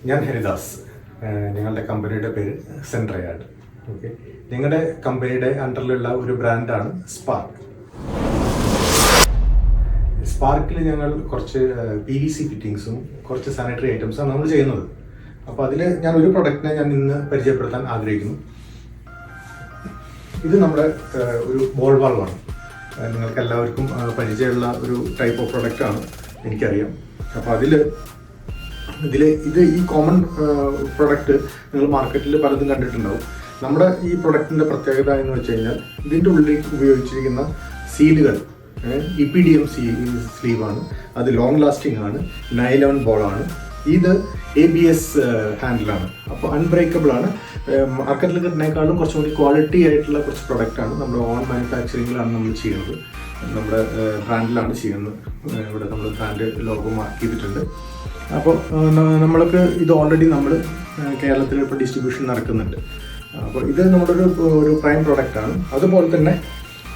ഞാൻ ഹരിദാസ്. ഞങ്ങളുടെ കമ്പനിയുടെ പേര് സെൻട്രയാഡ്. ഓക്കെ, ഞങ്ങളുടെ കമ്പനിയുടെ അണ്ടറിലുള്ള ഒരു ബ്രാൻഡാണ് സ്പാർക്ക്. സ്പാർക്കിൽ ഞങ്ങൾ കുറച്ച് PVC ഫിറ്റിങ്സും കുറച്ച് സാനിറ്ററി ഐറ്റംസാണ് നമ്മൾ ചെയ്യുന്നത്. അപ്പോൾ അതിൽ ഞാൻ ഒരു പ്രൊഡക്റ്റിനെ ഞാൻ ഇന്ന് പരിചയപ്പെടുത്താൻ ആഗ്രഹിക്കുന്നു. ഇത് നമ്മുടെ ഒരു ബോൾ വാൾവാണ്. നിങ്ങൾക്ക് എല്ലാവർക്കും പരിചയമുള്ള ഒരു ടൈപ്പ് ഓഫ് പ്രൊഡക്റ്റാണ്, എനിക്കറിയാം. അപ്പോൾ ഇത് ഈ കോമൺ പ്രൊഡക്റ്റ് നിങ്ങൾ മാർക്കറ്റിൽ പലതും കണ്ടിട്ടുണ്ടാവും. നമ്മുടെ ഈ പ്രൊഡക്റ്റിൻ്റെ പ്രത്യേകത എന്ന് വെച്ച് കഴിഞ്ഞാൽ ഇതിൻ്റെ ഉള്ളിൽ ഉപയോഗിച്ചിരിക്കുന്ന സീലുകൾ EPDM സ്ലീവാണ്. അത് ലോങ് ലാസ്റ്റിംഗ് ആണ്, നൈലോൺ ബോളാണ്. ഇത് ABS ഹാൻഡിലാണ്. അപ്പോൾ അൺബ്രേക്കബിൾ ആണ്. മാർക്കറ്റിൽ കിട്ടുന്നതിനേക്കാളും കുറച്ചും കൂടി ക്വാളിറ്റി ആയിട്ടുള്ള കുറച്ച് പ്രൊഡക്റ്റാണ്. നമ്മുടെ ഓൺ മാനുഫാക്ചറിങ്ങിലാണ് നമ്മൾ ചെയ്യുന്നത്. നമ്മുടെ ബ്രാൻഡിലാണ് ചെയ്യുന്നത്. ഇവിടെ നമ്മൾ ബ്രാൻഡ് ലോഗോ മാർക്ക് ചെയ്തിട്ടുണ്ട്. അപ്പോൾ നമ്മൾക്ക് ഇത് ഓൾറെഡി നമ്മൾ കേരളത്തിൽ ഇപ്പോൾ ഡിസ്ട്രിബ്യൂഷൻ നടക്കുന്നുണ്ട്. അപ്പോൾ ഇത് നമ്മുടെ ഒരു പ്രൈം പ്രൊഡക്റ്റാണ്. അതുപോലെ തന്നെ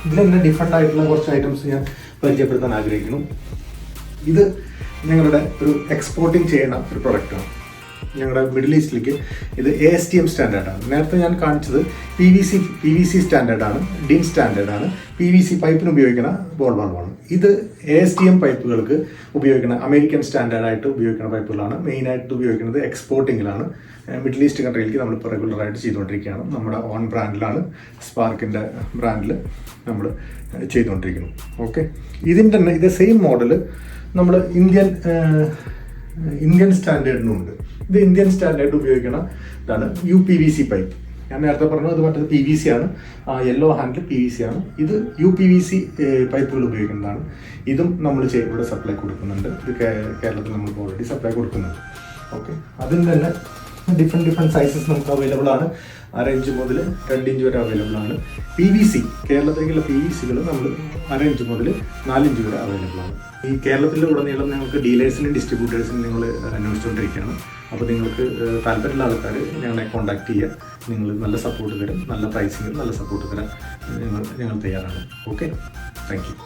ഇതിൽ തന്നെ ഡിഫറെൻ്റ് ആയിട്ടുള്ള കുറച്ച് ഐറ്റംസ് ഞാൻ പരിചയപ്പെടുത്താൻ ആഗ്രഹിക്കുന്നു. ഇത് ഞങ്ങളുടെ ഒരു എക്സ്പോർട്ടിങ് ചെയ്യുന്ന ഒരു പ്രൊഡക്റ്റാണ്. ഞങ്ങളുടെ മിഡിൽ ഈസ്റ്റിലേക്ക് ഇത് ASTM സ്റ്റാൻഡേർഡാണ്. നേരത്തെ ഞാൻ കാണിച്ചത് PVC സ്റ്റാൻഡേർഡാണ്, DIN സ്റ്റാൻഡേർഡാണ്. PVC പൈപ്പിന് ഉപയോഗിക്കുന്ന ബോൾ വാൾവാണ്. ഇത് ASTM പൈപ്പുകൾക്ക് ഉപയോഗിക്കുന്ന അമേരിക്കൻ സ്റ്റാൻഡേർഡായിട്ട് ഉപയോഗിക്കുന്ന പൈപ്പുകളാണ്. മെയിനായിട്ട് ഉപയോഗിക്കുന്നത് എക്സ്പോർട്ടിങ്ങിലാണ്. മിഡിൽ ഈസ്റ്റ് കൺട്രിയിലേക്ക് നമ്മളിപ്പോൾ റെഗുലറായിട്ട് ചെയ്തുകൊണ്ടിരിക്കുകയാണ്. നമ്മുടെ ഓൺ ബ്രാൻഡിലാണ്, സ്പാർക്കിൻ്റെ ബ്രാൻഡിൽ നമ്മൾ ചെയ്തുകൊണ്ടിരിക്കുന്നു. ഓക്കെ, ഇതിൻ്റെ തന്നെ ഇത് സെയിം മോഡൽ നമ്മൾ ഇന്ത്യൻ സ്റ്റാൻഡേർഡിനുണ്ട്. ഇത് ഇന്ത്യൻ സ്റ്റാൻഡേർഡ് ഉപയോഗിക്കുന്ന ഇതാണ് UPVC പൈപ്പ്. ഞാൻ നേരത്തെ പറഞ്ഞു അത് മറ്റേത് PVC ആണ്. യെല്ലോ ഹാൻഡിൽ PVC ആണ്. ഇത് UPVC പൈപ്പുകൾ ഉപയോഗിക്കുന്നതാണ്. ഇതും നമ്മൾ ഇവിടെ സപ്ലൈ കൊടുക്കുന്നുണ്ട്. ഇത് കേരളത്തിൽ നമ്മൾ ഓൾറെഡി സപ്ലൈ കൊടുക്കുന്നുണ്ട്. ഓക്കെ, അതിൻ്റെ തന്നെ ഡിഫറെൻറ്റ് സൈസസ് നമുക്ക് അവൈലബിൾ ആണ്. 1.5 ഇഞ്ച് മുതൽ 2 ഇഞ്ച് വരെ അവൈലബിൾ ആണ്. PVC കേരളത്തിലേക്കുള്ള PVCകൾ നമ്മൾ 1.5 ഇഞ്ച് മുതൽ 4 ഇഞ്ച് വരെ അവൈലബിൾ ആണ്. ഈ കേരളത്തിലുടനീളം നിങ്ങൾക്ക് ഡീലേഴ്സിനും ഡിസ്ട്രിബ്യൂട്ടേഴ്സിനും നിങ്ങൾ അന്വേഷിച്ചുകൊണ്ടിരിക്കുകയാണ്. അപ്പോൾ നിങ്ങൾക്ക് താല്പര്യമുള്ള ആൾക്കാർ ഞങ്ങളെ കോൺടാക്ട് ചെയ്യുക. നിങ്ങൾ നല്ല സപ്പോർട്ട് തരും, നല്ല പ്രൈസിങ്ങിൽ നല്ല സപ്പോർട്ട് തരാൻ ഞങ്ങൾ തയ്യാറാണ്. Okay, thank you.